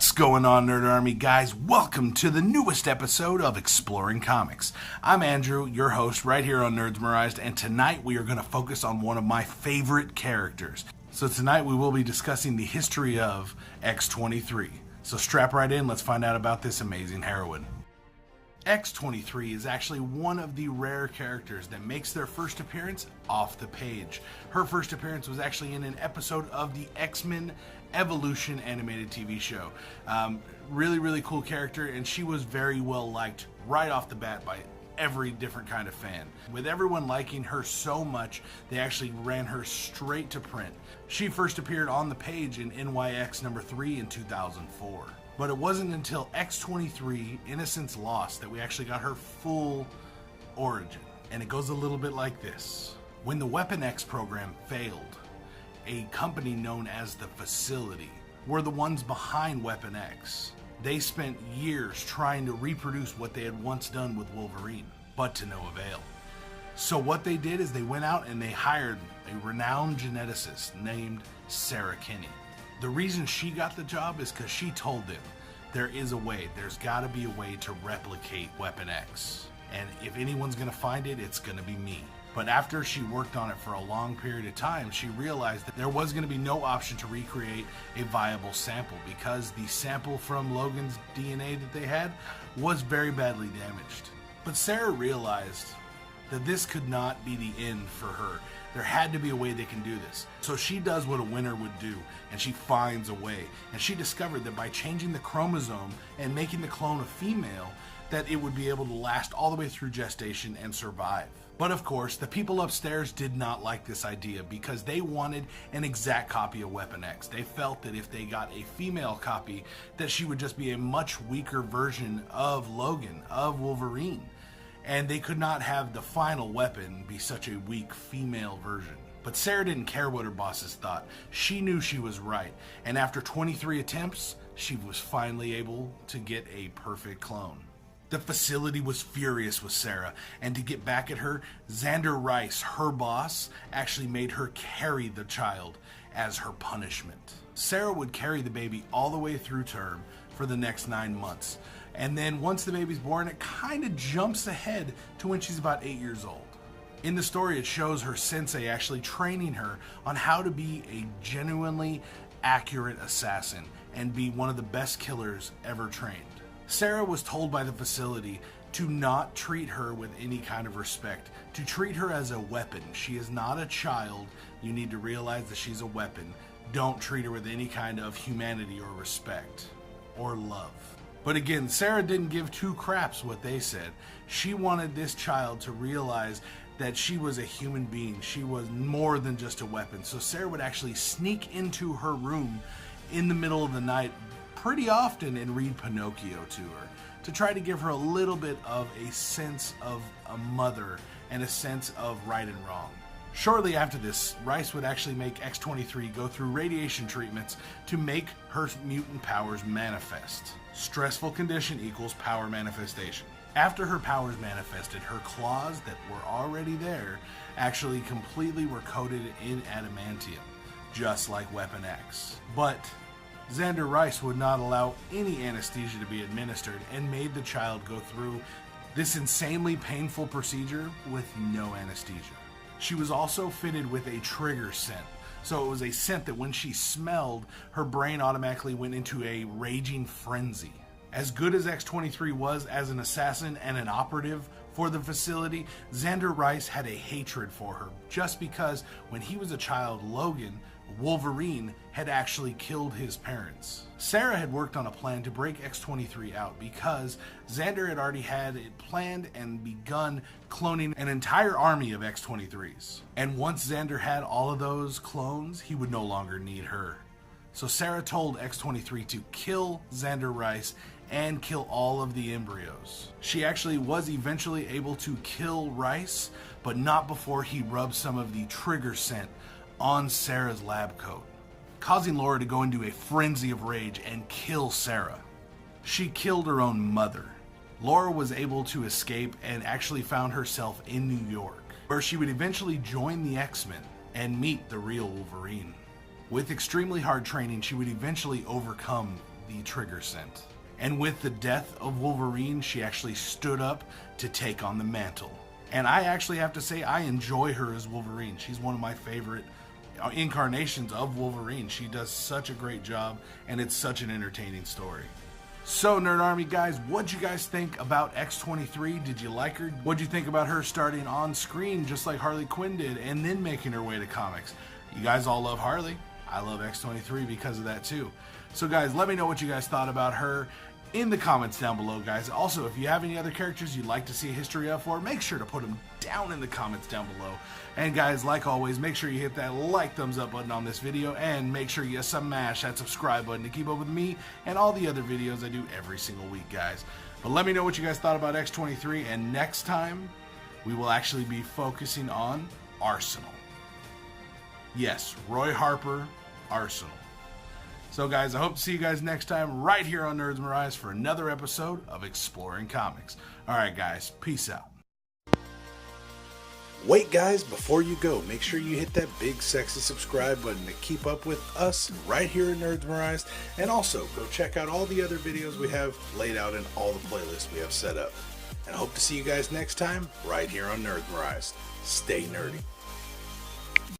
What's going on, Nerd Army guys? Welcome to the newest episode of Exploring Comics. I'm Andrew, your host, right here on Nerdsmerized, and tonight we are going to focus on one of my favorite characters. So tonight we will be discussing the history of X-23. So strap right in, let's find out about this amazing heroine. X-23 is actually one of the rare characters that makes their first appearance off the page. Her first appearance was actually in an episode of the X-Men Evolution animated TV show. Really cool character, and she was very well liked right off the bat by every different kind of fan. With everyone liking her so much, they actually ran her straight to print. She first appeared on the page in NYX number 3 in 2004. But it wasn't until X-23 Innocence Lost that we actually got her full origin. And it goes a little bit like this. When the Weapon X program failed, a company known as the Facility were the ones behind Weapon X. They spent years trying to reproduce what they had once done with Wolverine, but to no avail. So what they did is they went out and they hired a renowned geneticist named Sarah Kinney. The reason she got the job is because she told them there is a way, there's got to be a way to replicate Weapon X. And if anyone's going to find it, it's going to be me. But after she worked on it for a long period of time, she realized that there was going to be no option to recreate a viable sample because the sample from Logan's DNA that they had was very badly damaged. But Sarah realized that this could not be the end for her. There had to be a way they can do this. So she does what a winner would do, and she finds a way. And she discovered that by changing the chromosome and making the clone a female, that it would be able to last all the way through gestation and survive. But of course, the people upstairs did not like this idea because they wanted an exact copy of Weapon X. They felt that if they got a female copy, that she would just be a much weaker version of Logan, of Wolverine. And they could not have the final weapon be such a weak female version. But Sarah didn't care what her bosses thought. She knew she was right. And after 23 attempts, she was finally able to get a perfect clone. The Facility was furious with Sarah, and to get back at her, Xander Rice, her boss, actually made her carry the child as her punishment. Sarah would carry the baby all the way through term for the next 9 months. And then once the baby's born, it kind of jumps ahead to when she's about 8 years old. In the story, it shows her sensei actually training her on how to be a genuinely accurate assassin and be one of the best killers ever trained. Sarah was told by the Facility to not treat her with any kind of respect, to treat her as a weapon. She is not a child. You need to realize that she's a weapon. Don't treat her with any kind of humanity or respect or love. But again, Sarah didn't give two craps what they said. She wanted this child to realize that she was a human being. She was more than just a weapon. So Sarah would actually sneak into her room in the middle of the night pretty often and read Pinocchio to her to try to give her a little bit of a sense of a mother and a sense of right and wrong. Shortly after this, Rice would actually make X-23 go through radiation treatments to make her mutant powers manifest. Stressful condition equals power manifestation. After her powers manifested, her claws that were already there actually completely were coated in adamantium, just like Weapon X. But Xander Rice would not allow any anesthesia to be administered and made the child go through this insanely painful procedure with no anesthesia. She was also fitted with a trigger scent. So it was a scent that when she smelled, her brain automatically went into a raging frenzy. As good as X-23 was as an assassin and an operative for the Facility, Xander Rice had a hatred for her just because when he was a child, Logan, Wolverine, had actually killed his parents. Sarah had worked on a plan to break X-23 out because Xander had already had it planned and begun cloning an entire army of X-23s. And once Xander had all of those clones, he would no longer need her. So Sarah told X-23 to kill Xander Rice and kill all of the embryos. She actually was eventually able to kill Rice, but not before he rubbed some of the trigger scent on Sarah's lab coat, causing Laura to go into a frenzy of rage and kill Sarah. She killed her own mother. Laura was able to escape and actually found herself in New York, where she would eventually join the X-Men and meet the real Wolverine. With extremely hard training, she would eventually overcome the trigger scent. And with the death of Wolverine, she actually stood up to take on the mantle. And I actually have to say, I enjoy her as Wolverine. She's one of my favorite incarnations of Wolverine. She does such a great job, and it's such an entertaining story. So, Nerd Army guys, what'd you guys think about X-23? Did you like her? What'd you think about her starting on screen just like Harley Quinn did and then making her way to comics? You guys all love Harley. I love X-23 because of that too. So guys, let me know what you guys thought about her in the comments down below, guys. Also, if you have any other characters you'd like to see a history of for, make sure to put them down in the comments down below. And guys, like always, make sure you hit that like thumbs up button on this video, and make sure you smash that subscribe button to keep up with me and all the other videos I do every single week, guys. But let me know what you guys thought about X-23, and next time we will actually be focusing on Arsenal. Yes, Roy Harper, Arsenal. So guys, I hope to see you guys next time right here on Nerds Mariah's for another episode of Exploring Comics. Alright guys, peace out. Wait guys, before you go, make sure you hit that big sexy subscribe button to keep up with us right here at Nerds Mariah's, and also go check out all the other videos we have laid out in all the playlists we have set up. And I hope to see you guys next time right here on Nerds Mariah's. Stay nerdy.